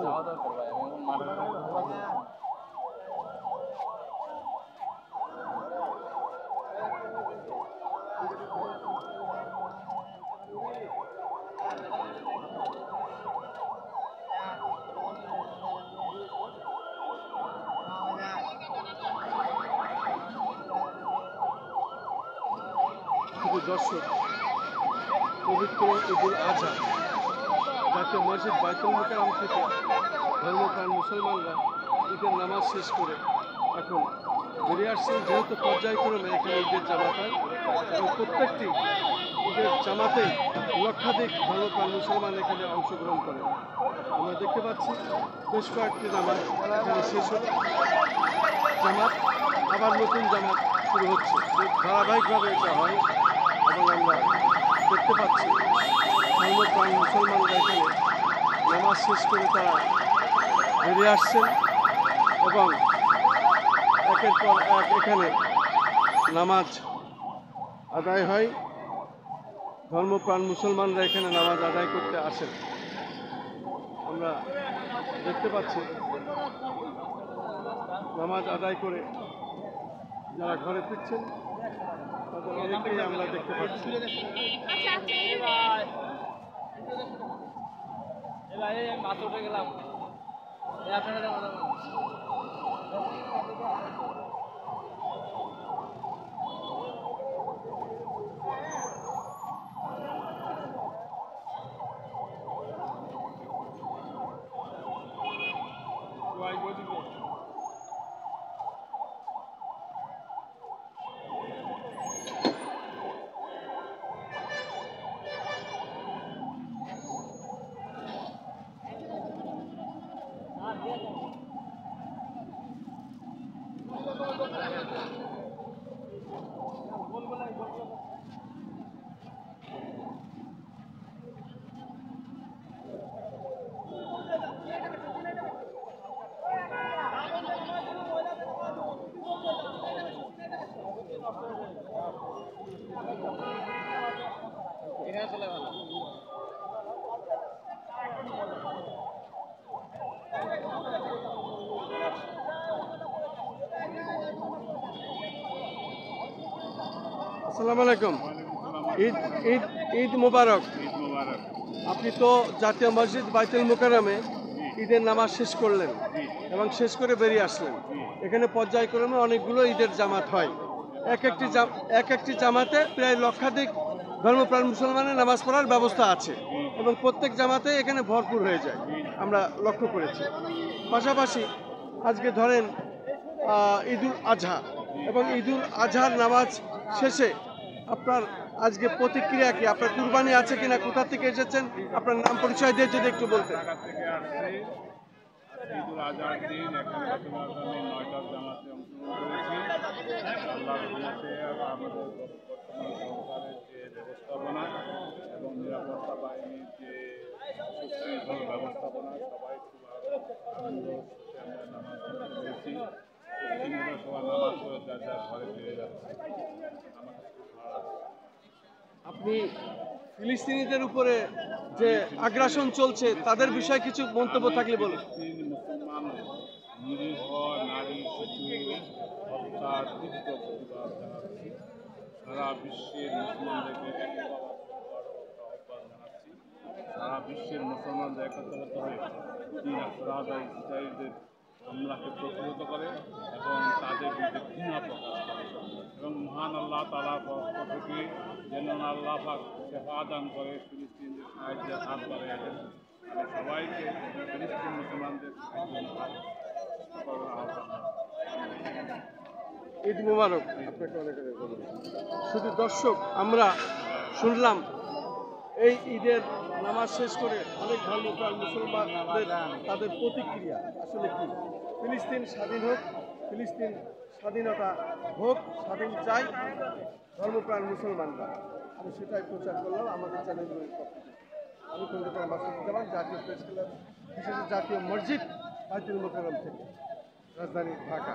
দর্শক দর্শক পবিত্র ঈদুল আজহা জাতীয় মসজিদ বাইতুল মুকাররম থেকে ধর্মপ্রাণ মুসলমানরা ঈদের নামাজ শেষ করে এখন বেরিয়ে আসছেন। যেহেতু পর্যায়ক্রমে এখানে ঈদের জামাত হয় এবং প্রত্যেকটি ঈদের জামাতেই লক্ষাধিক ধর্মপ্রাণ মুসলমান এখানে অংশগ্রহণ করে। আমরা দেখতে পাচ্ছি বেশ কয়েকটি জামাত এখানে শেষ হচ্ছে, জামাত আবার নতুন জামাত শুরু হচ্ছে, ধারাবাহিকভাবে এটা হয় এবং আমরা দেখতে পাচ্ছি ধর্মপ্রাণ মুসলমানরা এখানে নামাজ শেষ করে তারা বেরিয়ে আসছেন এবং একের পর এক এখানে নামাজ আদায় হয়। ধর্মপ্রাণ মুসলমানরা এখানে নামাজ আদায় করতে আসেন। আমরা দেখতে পাচ্ছি নামাজ আদায় করে যারা ঘরে ফিরছেন তাদের অনেকেই আমরা দেখতে পাচ্ছি। আসসালামু আলাইকুম। ঈদ ঈদ ঈদ মুবারক। আপনি তো জাতীয় মসজিদ বাইতুল মুকাররমে ঈদের নামাজ শেষ করলেন এবং শেষ করে বেরিয়ে আসলেন। এখানে পর্যায়ক্রমে অনেকগুলো ঈদের জামাত হয়, এক একটি জামাতে প্রায় লক্ষাধিক ধর্মপ্রাণ মুসলমানের নামাজ পড়ার ব্যবস্থা আছে এবং প্রত্যেক জামাতে এখানে ভরপুর হয়ে যায়, আমরা লক্ষ্য করেছি। পাশাপাশি আজকে ধরেন ঈদুল আজহা এবং ঈদুল আজহার নামাজ শেষে আপনার আজকে প্রতিক্রিয়া কি? আপনার কুরবানি আছে কিনা? কোথা থেকে এসেছেন? আপনার নাম পরিচয় দিয়ে যদি একটু বলতেন। ঈদুল আজহার দিন এখানে আমি 9টার জামাতে অংশগ্রহণ করেছি। আল্লাহর রহমতে আমাদের বর্তমান সরকারের যে ব্যবস্থাপনা এবং নিরাপত্তা বাহিনীর যে সুশৃঙ্খল ব্যবস্থাপনা সবাই খুব আনন্দ আমরা নামাজ পড়েছি। সবার নামাজ পড়ে যার যার ঘরে ফিরে যাচ্ছে। আপনি ফিলিস্তিনিদের উপরে যে আগ্রাসন চলছে তাদের বিষয়ে কিছু মন্তব্য থাকলে বলুন। মুসলমান নিরীহ নারী শিশু হত্যার তীব্র প্রতিবাদ জানাচ্ছি। সারা বিশ্বের মুসলমানদেরকে আহ্বান জানাচ্ছি। সারা বিশ্বের মুসলমানদের একত্রিত হয়ে তিন আফরাদ ইসরায়েলদের হামলাকে প্রতিহত করে এবং তাদের বিরুদ্ধে ঘৃণা প্রকাশ করে এবং মহান আল্লাহ তাআলার পক্ষ থেকে যেন আল্লাহ পাক সেবা দান করে ফিলিস্তিনদের সাহায্যের হাত বাড়িয়ে দেন। আমি সবাইকে ফিলিস্তিন মুসলমানদের ঈদ মুবারক। আপনাকে অনেক অনেক ধন্যবাদ। শুধু দর্শক, আমরা শুনলাম এই ঈদের নামাজ শেষ করে অনেক ধর্মপ্রাণ মুসলমানদের তাদের প্রতিক্রিয়া আসলে কি। ফিলিস্তিন স্বাধীন হোক, ফিলিস্তিন স্বাধীনতা হোক, স্বাধীন চাই ধর্মপ্রাণ মুসলমানরা। আমি সেটাই প্রচার করলাম আমাদের চ্যানেলগুলির পক্ষ থেকে। আমি খন্দকার মাসুদুজ্জামান, জাতীয় প্রেস ক্লাব বিশেষ জাতীয় মসজিদ বাইতুল মুকাররম থেকে, রাজধানী ঢাকা।